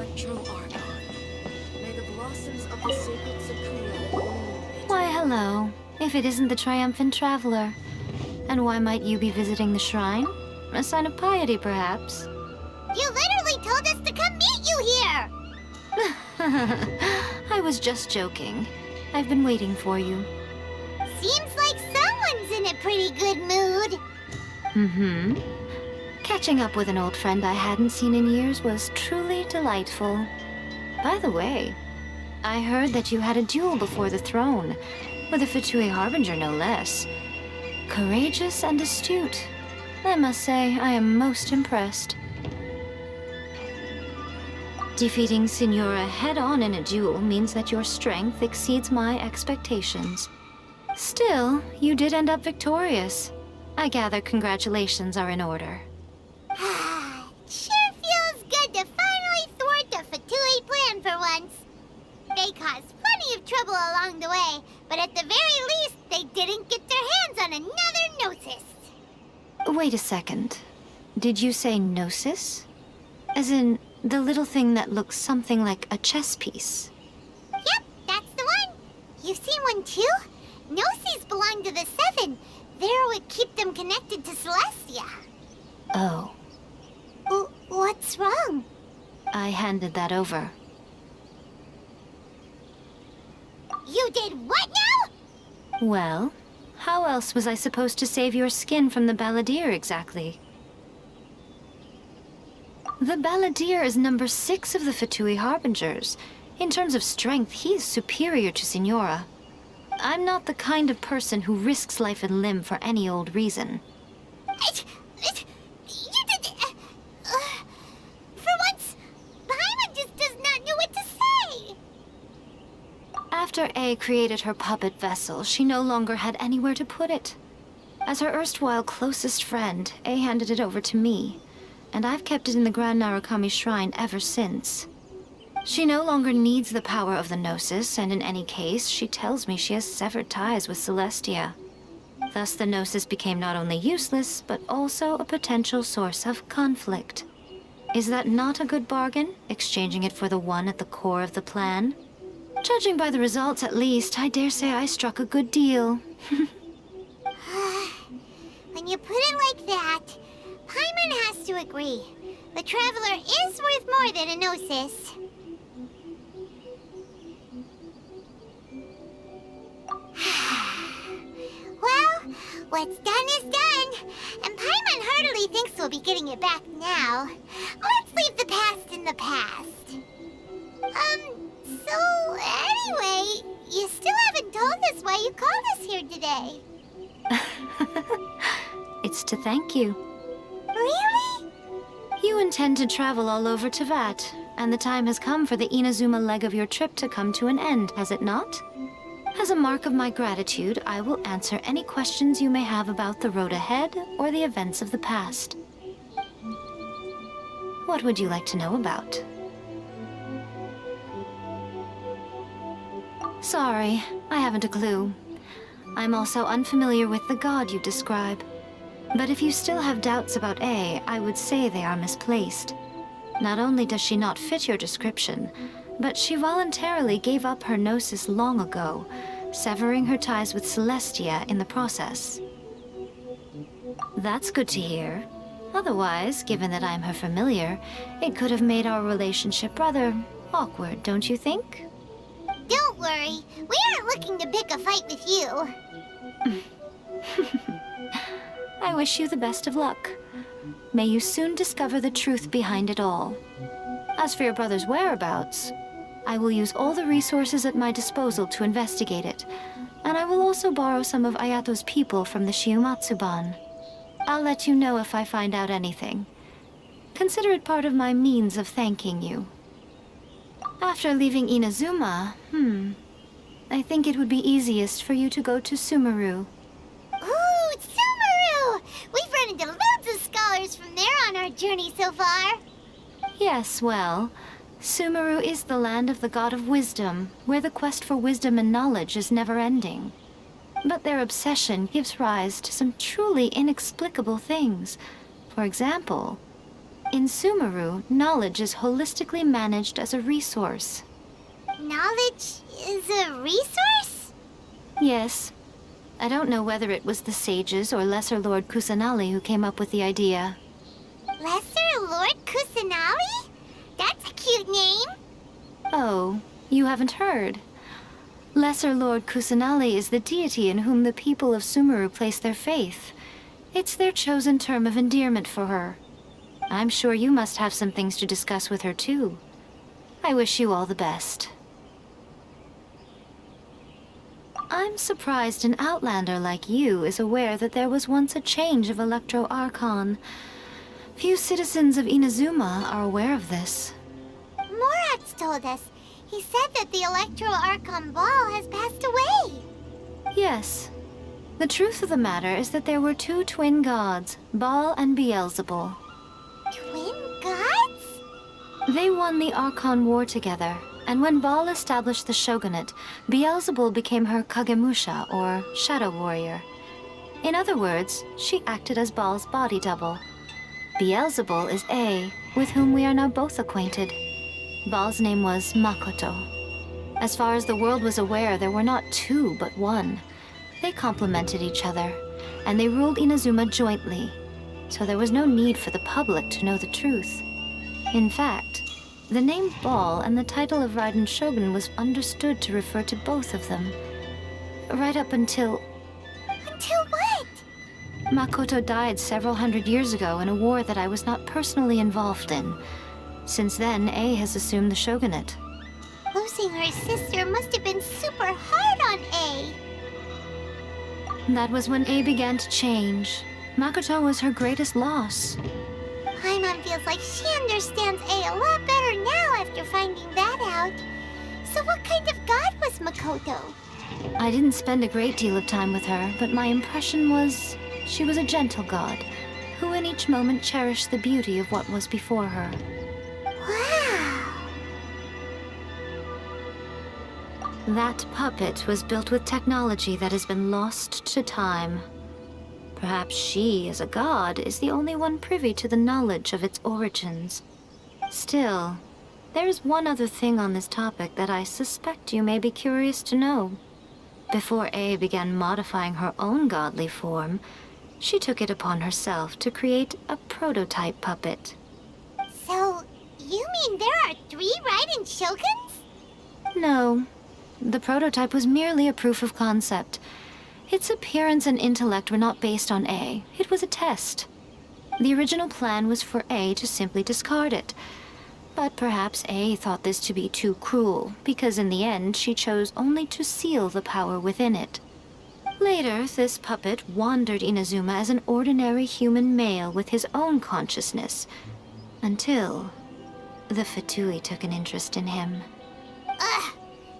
Electro-Argon. May the blossoms of the sacred sekiro bloom. Why, hello. If it isn't the triumphant traveler. And why might you be visiting the shrine? A sign of piety, perhaps? You literally told us to come meet you here! I was just joking. I've been waiting for you. Seems like someone's in a pretty good mood. Mm-hmm. Catching up with an old friend I hadn't seen in years was truly delightful. By the way, I heard that you had a duel before the throne, with a Fatui Harbinger no less. Courageous and astute. I must say, I am most impressed. Defeating Signora head-on in a duel means that your strength exceeds my expectations. Still, you did end up victorious. I gather congratulations are in order. Sure feels good to finally thwart the Fatui plan for once. They caused plenty of trouble along the way, but at the very least, they didn't get their hands on another Gnosis. Wait a second. Did you say Gnosis? As in, the little thing that looks something like a chess piece? Yep, that's the one. You've seen one too? Gnosis belong to the Seven. They're what keep them connected to Celestia. Oh. What's wrong? I handed that over. You did what now? Well, how else was I supposed to save your skin from the Balladeer exactly? The Balladeer is number 6 of the Fatui Harbingers. In terms of strength, he is superior to Signora. I'm not the kind of person who risks life and limb for any old reason. You did... for once, Paimon just does not know what to say. After A created her puppet vessel, she no longer had anywhere to put it. As her erstwhile closest friend, A handed it over to me, and I've kept it in the Grand Narukami Shrine ever since. She no longer needs the power of the Gnosis, and in any case, she tells me she has severed ties with Celestia. Thus the Gnosis became not only useless, but also a potential source of conflict. Is that not a good bargain, exchanging it for the one at the core of the plan? Judging by the results, at least, I dare say I struck a good deal. When you put it like that, Paimon has to agree. The Traveler is worth more than a Gnosis. Well, what's done is done, and Paimon heartily thinks we'll be getting it back now. Let's leave the past in the past. So anyway, you still haven't told us why you called us here today. It's to thank you. Really? You intend to travel all over Teyvat, and the time has come for the Inazuma leg of your trip to come to an end, has it not? As a mark of my gratitude, I will answer any questions you may have about the road ahead or the events of the past. What would you like to know about? Sorry, I haven't a clue. I'm also unfamiliar with the god you describe. But if you still have doubts about A, I would say they are misplaced. Not only does she not fit your description, but she voluntarily gave up her Gnosis long ago, severing her ties with Celestia in the process. That's good to hear. Otherwise, given that I'm her familiar, it could have made our relationship rather awkward, don't you think? Don't worry, we aren't looking to pick a fight with you. I wish you the best of luck. May you soon discover the truth behind it all. As for your brother's whereabouts, I will use all the resources at my disposal to investigate it, and I will also borrow some of Ayato's people from the Shiumatsuban. I'll let you know if I find out anything. Consider it part of my means of thanking you. After leaving Inazuma, I think it would be easiest for you to go to Sumeru. Ooh, Sumeru! We've run into loads of scholars from there on our journey so far. Yes, well, Sumeru is the land of the god of wisdom, where the quest for wisdom and knowledge is never-ending. But their obsession gives rise to some truly inexplicable things. For example, In Sumeru, knowledge is holistically managed as a resource. Knowledge is a resource? Yes. I don't know whether it was the sages or Lesser Lord Kusanali who came up with the idea. Lesser Lord Kusanali? That's a cute name. Oh, you haven't heard. Lesser Lord Kusanali is the deity in whom the people of Sumeru place their faith. It's their chosen term of endearment for her. I'm sure you must have some things to discuss with her too. I wish you all the best. I'm surprised an outlander like you is aware that there was once a change of Electro Archon. Few citizens of Inazuma are aware of this. Morat's told us. He said that the Electro Archon Ball has passed away. Yes. The truth of the matter is that there were two twin gods, Baal and Beelzebul. Twin gods? They won the Archon War together, and when Baal established the shogunate, Beelzebul became her Kagemusha, or shadow warrior. In other words, she acted as Baal's body double. Beelzebul is A, with whom we are now both acquainted. Baal's name was Makoto. As far as the world was aware, there were not two, but one. They complemented each other, and they ruled Inazuma jointly, so there was no need for the public to know the truth. In fact, the name Baal and the title of Raiden Shogun was understood to refer to both of them. Right up until... Until what? Makoto died several hundred years ago in a war that I was not personally involved in. Since then, A has assumed the shogunate. Losing her sister must have been super hard on A. That was when A began to change. Makoto was her greatest loss. Paimon feels like she understands A lot better now after finding that out. So what kind of god was Makoto? I didn't spend a great deal of time with her, but my impression was she was a gentle god, who in each moment cherished the beauty of what was before her. Wow! That puppet was built with technology that has been lost to time. Perhaps she, as a god, is the only one privy to the knowledge of its origins. Still, there's one other thing on this topic that I suspect you may be curious to know. Before A began modifying her own godly form, she took it upon herself to create a prototype puppet. So, you mean there are 3 Raiden Shoguns? No. The prototype was merely a proof of concept. Its appearance and intellect were not based on A. It was a test. The original plan was for A to simply discard it. But perhaps A thought this to be too cruel, because in the end she chose only to seal the power within it. Later, this puppet wandered Inazuma as an ordinary human male with his own consciousness, until the Fatui took an interest in him. Ugh!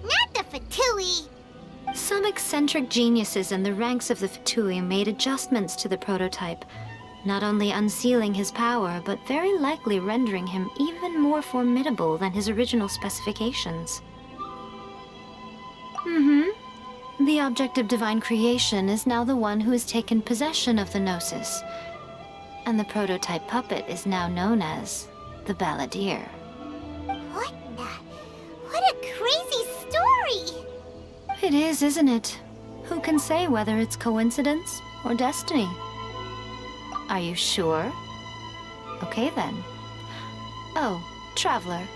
Not the Fatui! Some eccentric geniuses in the ranks of the Fatui made adjustments to the prototype, not only unsealing his power, but very likely rendering him even more formidable than his original specifications. The object of divine creation is now the one who has taken possession of the Gnosis, and the prototype puppet is now known as the Balladeer. What a crazy story! It is, isn't it? Who can say whether it's coincidence or destiny? Are you sure? Okay then. Oh, Traveler,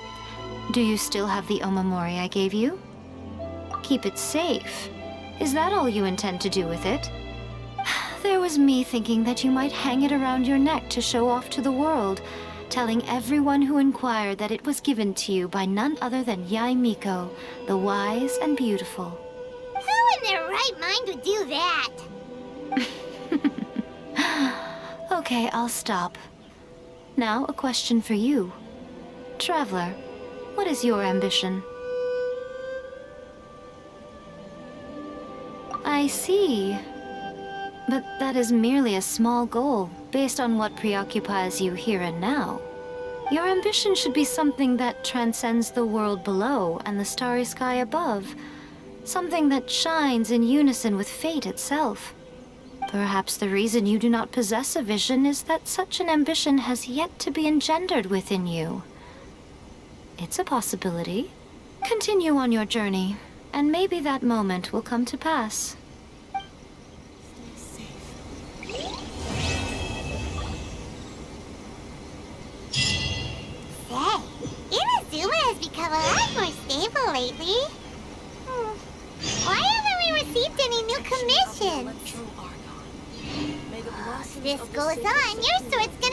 do you still have the Omamori I gave you? Keep it safe. Is that all you intend to do with it? There was me thinking that you might hang it around your neck to show off to the world, telling everyone who inquired that it was given to you by none other than Yae Miko, the wise and beautiful. Who in their right mind would do that? Okay, I'll stop. Now, a question for you. Traveler, what is your ambition? I see. But that is merely a small goal, based on what preoccupies you here and now. Your ambition should be something that transcends the world below and the starry sky above. Something that shines in unison with fate itself. Perhaps the reason you do not possess a vision is that such an ambition has yet to be engendered within you. It's a possibility. Continue on your journey, and maybe that moment will come to pass. Stay safe. Say, Inazuma has become a lot more stable lately. Why haven't we received any new commissions? May the blossoms This of the goes sacred on, your sword's gonna